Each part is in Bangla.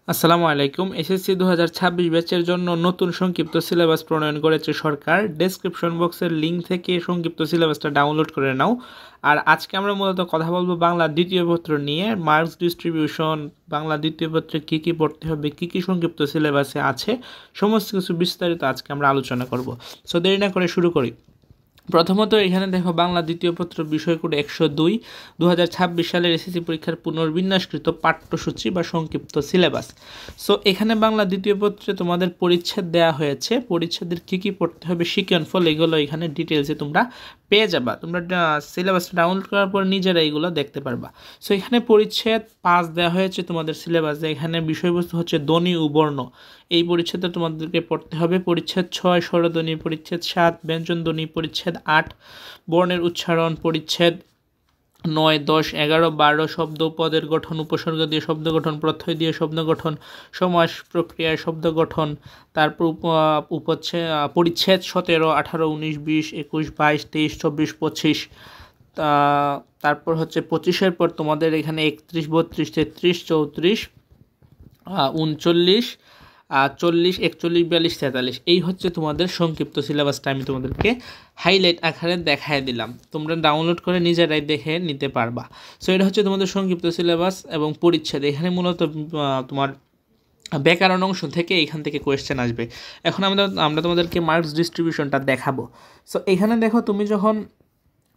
আসসালামু আলাইকুম। এসএসসি 2026 ব্যাচের জন্য নতুন সংক্ষিপ্ত সিলেবাস প্রণয়ন করেছে সরকার। ডেসক্রিপশন বক্সের লিঙ্ক থেকে সংক্ষিপ্ত সিলেবাসটা ডাউনলোড করে নাও। আর আজকে আমরা মূলত কথা বলবো বাংলা দ্বিতীয় পত্র নিয়ে। মার্কস ডিস্ট্রিবিউশন, বাংলা দ্বিতীয় পত্রে কী কী পড়তে হবে, কী কী সংক্ষিপ্ত সিলেবাসে আছে, সমস্ত কিছু বিস্তারিত আজকে আমরা আলোচনা করব। সো দেরি না করে শুরু করি। প্রথমত এখানে দেখো বাংলা দ্বিতীয় পত্র বিষয় কোড 102 2026 সালের এসএসসি পরীক্ষার পুনর্বিন্যাসকৃত পাঠ্যসূচি বা সংক্ষিপ্ত সিলেবাস। সো এখানে বাংলা দ্বিতীয় পত্রে তোমাদের পরিচ্ছেদ দেওয়া হয়েছে, পরিচ্ছেদের কী কী পড়তে হবে, শিক্ষণ ফল, এগুলো এখানে ডিটেলসে তোমরা পেয়ে যাবা। তোমরা সিলেবাসটা ডাউনলোড করার পর নিজেরা এইগুলো দেখতে পারবা। সো এখানে পরিচ্ছেদ 5 দেওয়া হয়েছে তোমাদের সিলেবাসে। এখানে বিষয়বস্তু হচ্ছে ধ্বনি ও বর্ণ, এই পরিচ্ছেদটা তোমাদেরকে পড়তে হবে। পরিচ্ছেদ 6 স্বরধ্বনি, পরিচ্ছেদ 7 ব্যঞ্জনধ্বনি, পরিচ্ছেদ 8 বর্ণের উচ্চারণ, পরিচ্ছেদ 9, 10, 11, 12 শব্দ পদের গঠন, উপসর্গ দিয়ে শব্দ গঠন, প্রত্যয় দিয়ে শব্দ গঠন, সমাস প্রক্রিয়ায় শব্দ গঠন। তারপর পরিচ্ছেদ 17, 18, 19, 20, 21, 22, 23, 24, 25। তারপর হচ্ছে 25-এর পর তোমাদের এখানে 31, 32, 33, 34, 39, 40, 41, 42, 43। এই হচ্ছে তোমাদের সংক্ষিপ্ত সিলেবাসটা আমি তোমাদেরকে হাইলাইট আকারে দেখায় দিলাম। তোমরা ডাউনলোড করে নিজেরাই দেখে নিতে পারবা। সো এটা হচ্ছে তোমাদের সংক্ষিপ্ত সিলেবাস এবং পরিচ্ছেদ। এখানে মূলত তোমার ব্যাকরণ অংশ থেকে এখান থেকে কোয়েশ্চেন আসবে। এখন আমরা তোমাদেরকে মার্কস ডিস্ট্রিবিউশনটা দেখাবো। সো এখানে দেখো, তুমি যখন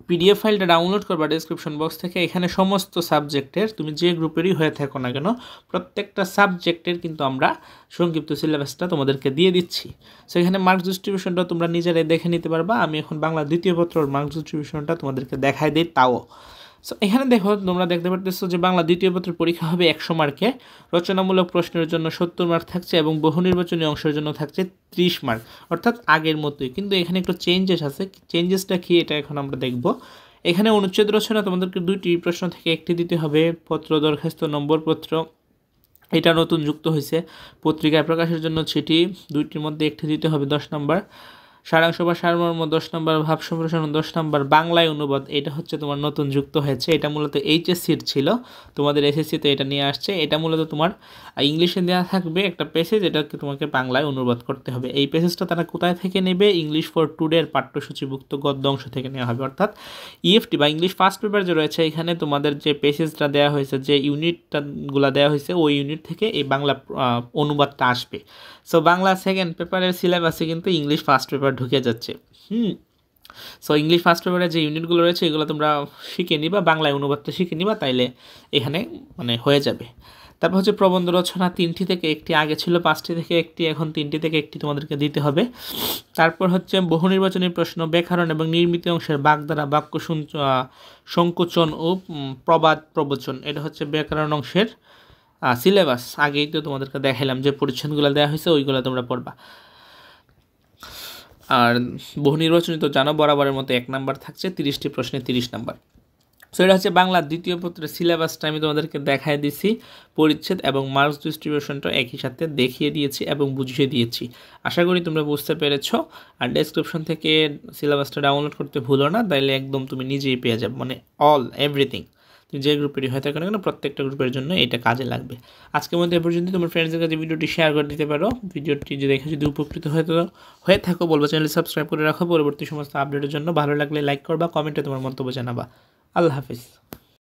পিডিএফ ফাইলটা ডাউনলোড করবা ডেসক্রিপশন বক্স থেকে, এখানে সমস্ত সাবজেক্টের, তুমি যে গ্রুপেরই হয়ে থাকো না কেন, প্রত্যেকটা সাবজেক্টের কিন্তু আমরা সংক্ষিপ্ত সিলেবাসটা তোমাদেরকে দিয়ে দিচ্ছি। সো এখানে মার্কস ডিস্ট্রিবিউশনটা তোমরা নিজেরাই দেখে নিতে পারবা। আমি এখন বাংলা দ্বিতীয় পত্রের মার্কস ডিস্ট্রিবিউশনটা তোমাদেরকে দেখাই দিই তাও। সো এখানে দেখো, তোমরা দেখতে পারতেছো যে বাংলা দ্বিতীয় পত্রের পরীক্ষা হবে 100 মার্কে। রচনামূলক প্রশ্নের জন্য 70 মার্ক থাকছে এবং বহু নির্বাচনী অংশের জন্য থাকছে 30 মার্ক, অর্থাৎ আগের মতোই। কিন্তু এখানে একটু চেঞ্জেস আছে। চেঞ্জেসটা কি এটা এখন আমরা দেখব। এখানে অনুচ্ছেদ রচনা তোমাদেরকে 2টি প্রশ্ন থেকে একটি দিতে হবে। পত্র, দরখাস্ত, নম্বরপত্র, এটা নতুন যুক্ত হয়েছে। পত্রিকায় প্রকাশের জন্য চিঠি, 2টির মধ্যে একটি দিতে হবে 10 নম্বর। সারাংশ বা সারমর্ম 10 নম্বর। ভাব সম্প্রসারণ 10 নম্বর। বাংলায় অনুবাদ, এটা হচ্ছে তোমার নতুন যুক্ত হয়েছে। এটা মূলত এইচএসসির ছিল, তোমাদের এসএসসিতে এটা নিয়ে আসছে। এটা মূলত তোমার ইংলিশে দেওয়া থাকবে একটা পেসেজ, এটাকে তোমাকে বাংলায় অনুবাদ করতে হবে। এই পেসেজটা তারা কোথায় থেকে নেবে? ইংলিশ ফর টুডের পাঠ্যসূচিভুক্ত গদ্য অংশ থেকে নেওয়া হবে। অর্থাৎ ইএফটি বা ইংলিশ ফার্স্ট পেপার যে রয়েছে, এখানে তোমাদের যে পেসেজটা দেওয়া হয়েছে, যে ইউনিটগুলো দেওয়া হয়েছে, ওই ইউনিট থেকে এই বাংলা অনুবাদটা আসবে। সো বাংলা সেকেন্ড পেপারের সিলেবাসে কিন্তু ইংলিশ ফার্স্ট পেপার ঢুকে যাচ্ছে। সো ইংলিশ ফার্স্ট পেপারের যে ইউনিটগুলো রয়েছে, এগুলো তোমরা শিখে নিবা, বাংলায় অনুবাদটা শিখে নিবা, তাইলে এখানে হয়ে যাবে। তারপর হচ্ছে প্রবন্ধ রচনা, 3টি থেকে একটি, আগে ছিল 5টি থেকে একটি, এখন 3টি থেকে একটি তোমাদেরকে দিতে হবে। তারপর হচ্ছে বহু নির্বাচনী প্রশ্ন, ব্যাকরণ এবং নির্মিত অংশের বাগধারা, বাক্য সংকোচন ও প্রবাদ প্রবচন, এটা হচ্ছে ব্যাকরণ অংশের সিলেবাস। আগেই তো তোমাদেরকে দেখাইলাম যে পরিচ্ছদগুলো দেওয়া হয়েছে, ওইগুলো তোমরা পড়বা। আর বহু নির্বাচনী তো জানো, বরাবরের মতো 1 নাম্বার থাকছে, 30টি প্রশ্নে 30 নাম্বার। সো এটা হচ্ছে বাংলা দ্বিতীয় পত্রের সিলেবাসটা আমি তোমাদেরকে দেখাই দিয়েছি। পরিচ্ছেদ এবং মার্কস ডিস্ট্রিবিউশনটা একই সাথে দেখিয়ে দিয়েছি এবং বুঝিয়ে দিয়েছি। আশা করি তোমরা বুঝতে পেরেছো। আর ডেসক্রিপশন থেকে সিলেবাসটা ডাউনলোড করতে ভুলো না, তাইলে একদম তুমি নিজেই পেয়ে যাবে, এভরিথিং। তুমি যে গ্রুপেরই হয়ে থাকো না কেন, প্রত্যেকটা গ্রুপের জন্য এটা কাজে লাগবে। আজকের মধ্যে এ পর্যন্ত। তোমার ফ্রেন্ডসদের কাছে ভিডিওটি শেয়ার করে দিতে পারো। ভিডিওটি দেখে যদি উপকৃত হয়ে থাকো, বলবো চ্যানেল সাবস্ক্রাইব করে রাখো পরবর্তী সমস্ত আপডেটের জন্য। ভালো লাগলে লাইক করবা, কমেন্টে তোমার মন্তব্য জানাবা। আল্লাহ হাফিজ।